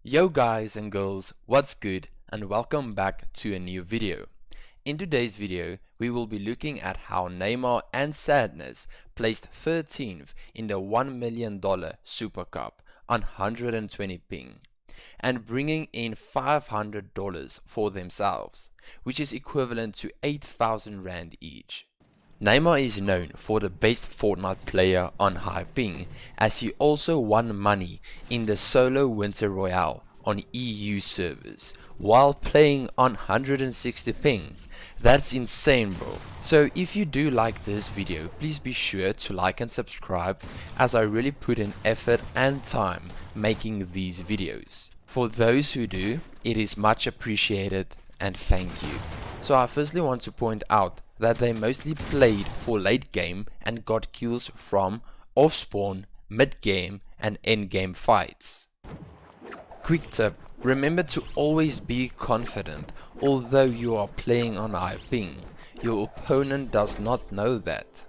Yo guys and girls, what's good and welcome back to a new video. In today's video, we will be looking at how Neymar and Sadness placed 13th in the $1 million Super Cup on 120 ping and bringing in $500 for themselves, which is equivalent to 8,000 Rand each. Neymar is known for the best Fortnite player on high ping, as he also won money in the solo winter royale on EU servers while playing on 160 ping. That's insane, bro. So if you do like this video, please be sure to like and subscribe, as I really put in effort and time making these videos. For those who do, it is much appreciated and thank you. So I firstly want to point out that they mostly played for late game and got kills from off spawn, mid game and end game fights. Quick tip, remember to always be confident although you are playing on high ping. Your opponent does not know that.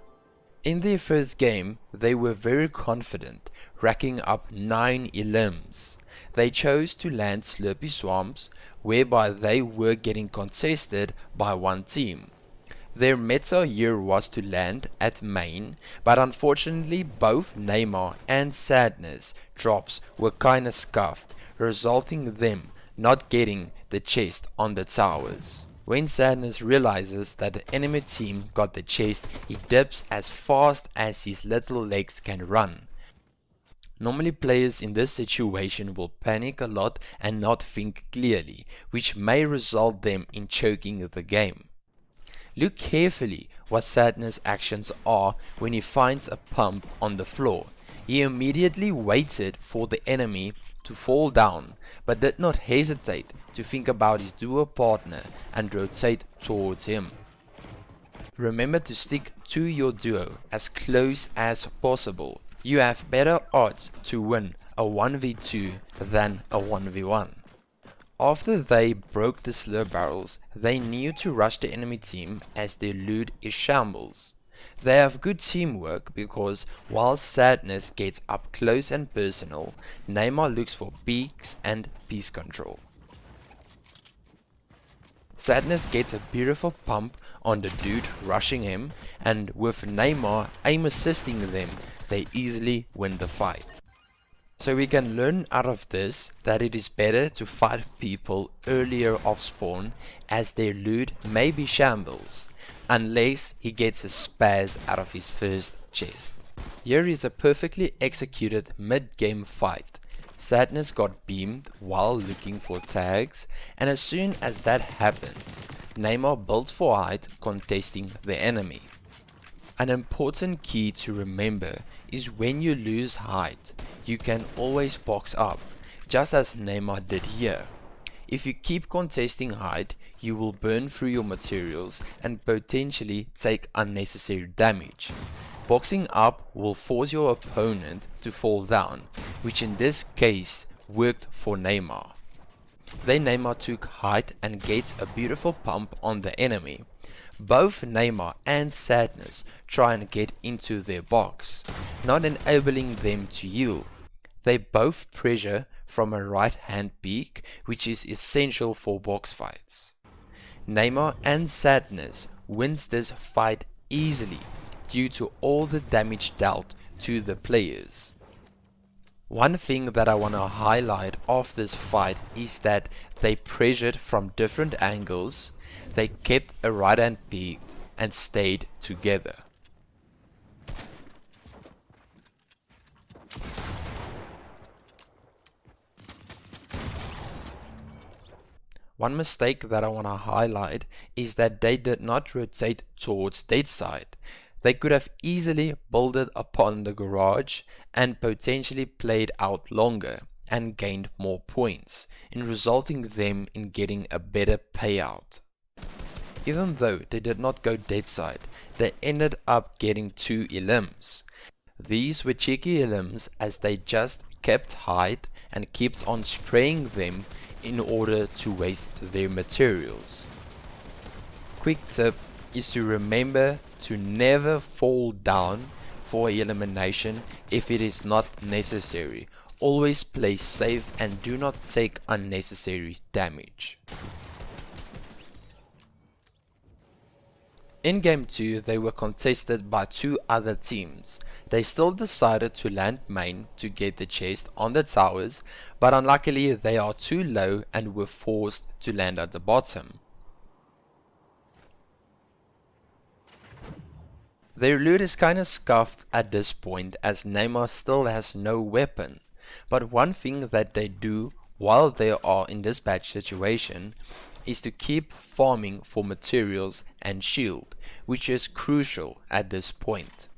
In their first game they were very confident, racking up 9 elims. They chose to land slurpy swamps, whereby they were getting contested by one team. Their meta here was to land at main, but unfortunately both Neymar and Sadness drops were kinda scuffed, resulting them not getting the chest on the towers. When Sadness realizes that the enemy team got the chest, he dips as fast as his little legs can run. Normally players in this situation will panic a lot and not think clearly, which may result them in choking the game. Look carefully what Sadness' actions are when he finds a pump on the floor. He immediately waited for the enemy to fall down, but did not hesitate to think about his duo partner and rotate towards him. Remember to stick to your duo as close as possible. You have better odds to win a 1v2 than a 1v1. After they broke the slur barrels, they knew to rush the enemy team as their loot is shambles. They have good teamwork because while Sadness gets up close and personal, Neymar looks for peaks and piece control. Sadness gets a beautiful pump on the dude rushing him, and with Neymar aim assisting them, they easily win the fight. So we can learn out of this that it is better to fight people earlier off spawn, as their loot may be shambles, unless he gets a spaz out of his first chest. Here is a perfectly executed mid-game fight. Sadness got beamed while looking for tags, and as soon as that happens, Neymar builds for height contesting the enemy. An important key to remember is when you lose height, you can always box up, just as Neymar did here. If you keep contesting height, you will burn through your materials and potentially take unnecessary damage. Boxing up will force your opponent to fall down, which in this case worked for Neymar. Then Neymar took height and gets a beautiful pump on the enemy. Both Neymar and Sadness try and get into their box, not enabling them to heal. They both pressure from a right hand peek, which is essential for box fights. Neymar and Sadness wins this fight easily due to all the damage dealt to the players. One thing that I want to highlight of this fight is that they pressured from different angles, they kept a right hand peak and stayed together. One mistake that I want to highlight is that they did not rotate towards dead side. They could have easily builded upon the garage and potentially played out longer and gained more points, in resulting them in getting a better payout. Even though they did not go dead side, they ended up getting 2 elims. These were cheeky elims as they just kept height and kept on spraying them in order to waste their materials. Quick tip is to remember to never fall down for elimination if it is not necessary. Always play safe and do not take unnecessary damage. In game 2 they were contested by two other teams. They still decided to land main to get the chest on the towers, but unluckily they are too low and were forced to land at the bottom. Their loot is kinda scuffed at this point as Neymar still has no weapon, but one thing that they do while they are in this bad situation is to keep farming for materials and shield, which is crucial at this point.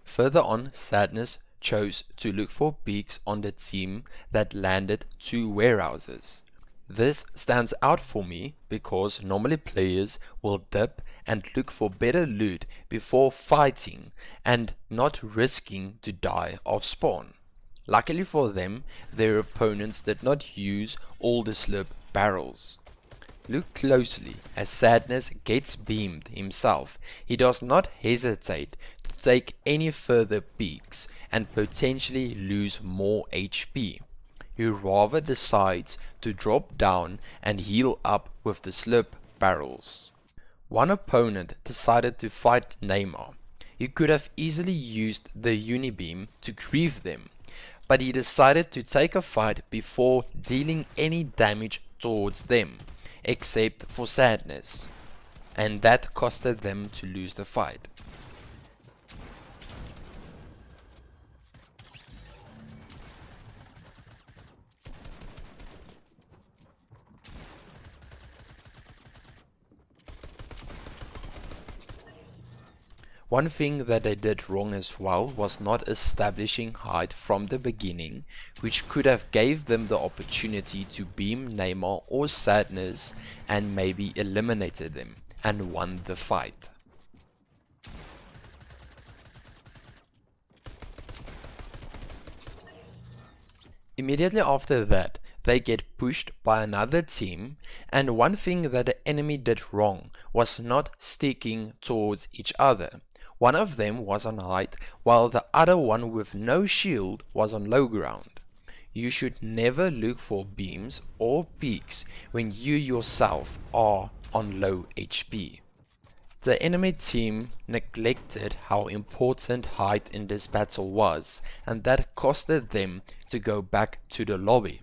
Further on, Sadness chose to look for peaks on the team that landed two warehouses. This stands out for me because normally players will dip and look for better loot before fighting and not risking to die off spawn. Luckily for them, their opponents did not use all the slip barrels. Look closely as Sadness gets beamed himself. He does not hesitate to take any further peeks and potentially lose more HP. He rather decides to drop down and heal up with the slip barrels. One opponent decided to fight Neymar. He could have easily used the unibeam to grief them, but he decided to take a fight before dealing any damage towards them, except for Sadness, and that costed them to lose the fight. One thing that they did wrong as well was not establishing height from the beginning, which could have gave them the opportunity to beam Neymar or Sadness and maybe eliminated them and won the fight. Immediately after that, they get pushed by another team, and one thing that the enemy did wrong was not sticking towards each other. One of them was on height, while the other one with no shield was on low ground. You should never look for beams or peaks when you yourself are on low HP. The enemy team neglected how important height in this battle was, and that costed them to go back to the lobby.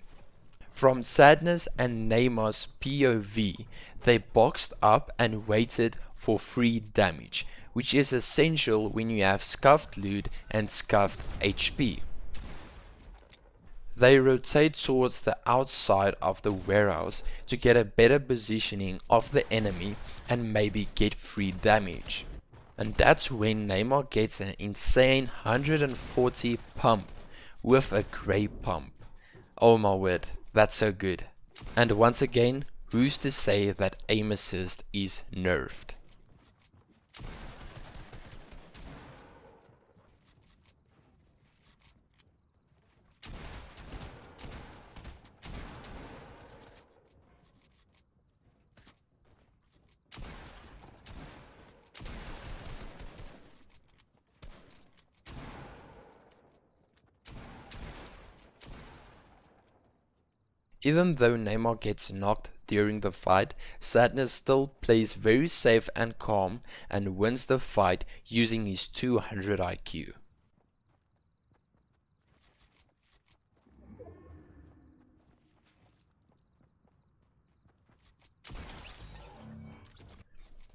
From Sadness and Neymar's POV, they boxed up and waited for free damage, which is essential when you have scuffed loot and scuffed HP. They rotate towards the outside of the warehouse to get a better positioning of the enemy and maybe get free damage. And that's when Neymar gets an insane 140 pump with a grey pump. Oh my word, that's so good. And once again, who's to say that aim assist is nerfed? Even though Neymar gets knocked during the fight, Sadness still plays very safe and calm and wins the fight using his 200 IQ.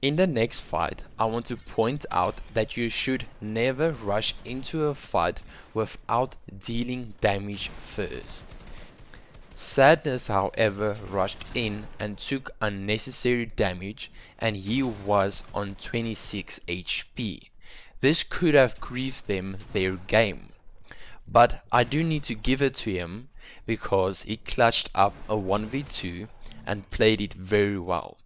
In the next fight, I want to point out that you should never rush into a fight without dealing damage first. Sadness, however, rushed in and took unnecessary damage, and he was on 26 HP. This could have grieved them their game, but I do need to give it to him because he clutched up a 1v2 and played it very well.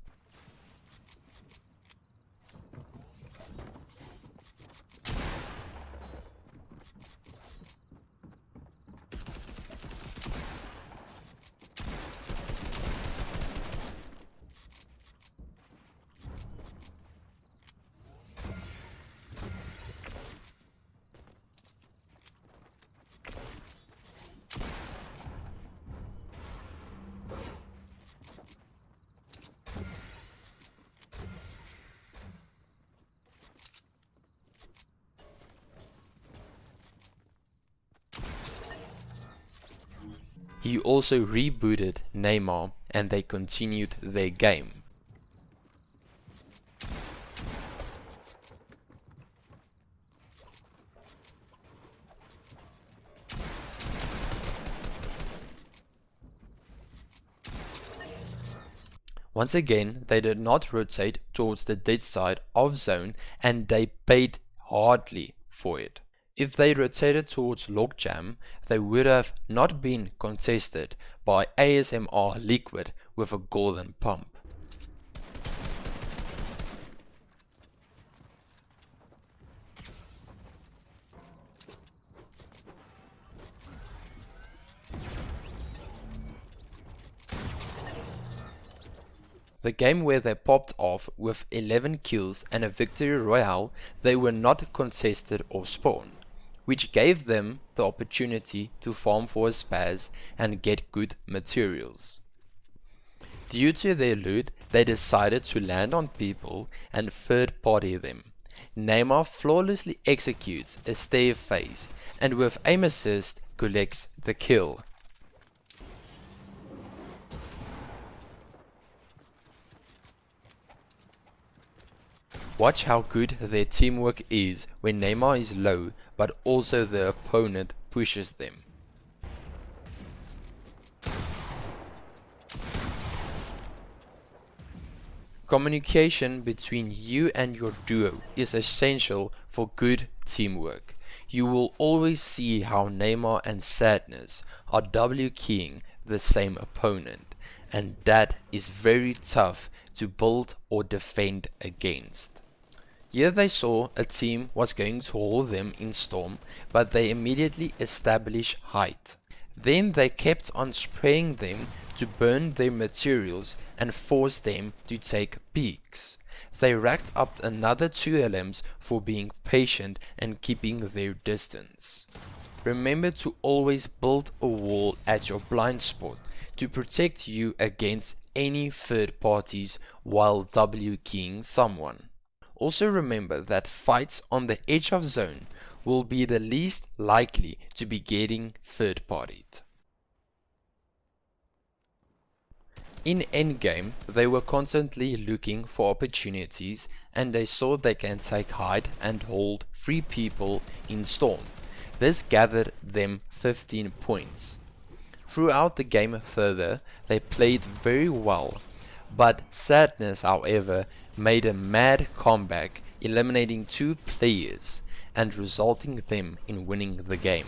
He also rebooted Neymar and they continued their game. Once again, they did not rotate towards the dead side of zone and they paid hardly for it. If they rotated towards logjam, they would have not been contested by ASMR Liquid with a golden pump. The game where they popped off with 11 kills and a victory royale, they were not contested or spawn, which gave them the opportunity to farm for a spaz and get good materials. Due to their loot, they decided to land on people and third party them. Neymar flawlessly executes a stay phase and with aim assist collects the kill. Watch how good their teamwork is when Neymar is low, but also the opponent pushes them. Communication between you and your duo is essential for good teamwork. You will always see how Neymar and Sadness are W keying the same opponent, and that is very tough to build or defend against. Here they saw a team was going to hold them in storm, but they immediately established height. Then they kept on spraying them to burn their materials and force them to take peeks. They racked up another 2 LMs for being patient and keeping their distance. Remember to always build a wall at your blind spot to protect you against any third parties while W keying someone. Also remember that fights on the edge of zone will be the least likely to be getting third partied. In endgame, they were constantly looking for opportunities and they saw they can take height and hold 3 people in storm. This gathered them 15 points. Throughout the game further, they played very well, but Sadness, however, made a mad comeback, eliminating 2 players and resulting them in winning the game.